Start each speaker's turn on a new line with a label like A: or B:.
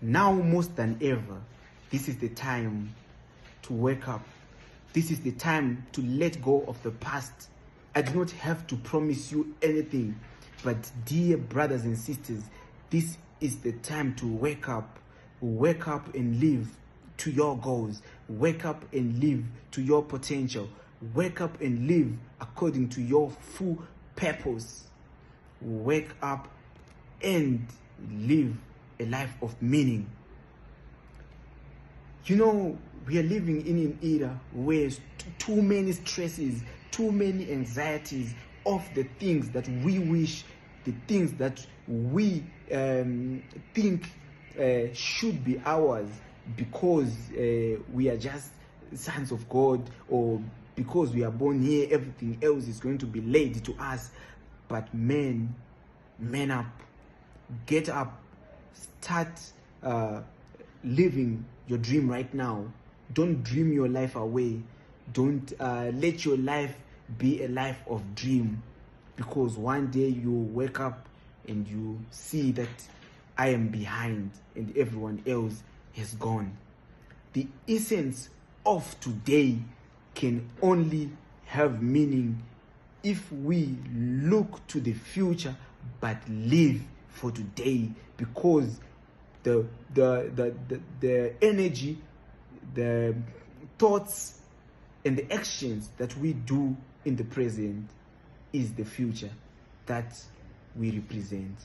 A: Now more than ever, this is the time to wake up. This is the time to let go of the past. I do not have to promise you anything, but dear brothers and sisters, this is the time to wake up. Wake up and live to your goals. Wake up and live to your potential. Wake up and live according to your full purpose. Wake up and live a life of meaning. You know, we are living in an era where too many stresses, too many anxieties of the things that we wish, the things that we think should be ours because we are just sons of God, or because we are born here, everything else is going to be laid to us. But man up, get up, start living your dream right now. Don't dream your life away. Don't let your life be a life of dream, because one day you wake up and you see that I am behind and everyone else has gone. The essence of today can only have meaning if we look to the future but live for today, because the energy, the thoughts and the actions that we do in the present is the future that we represent.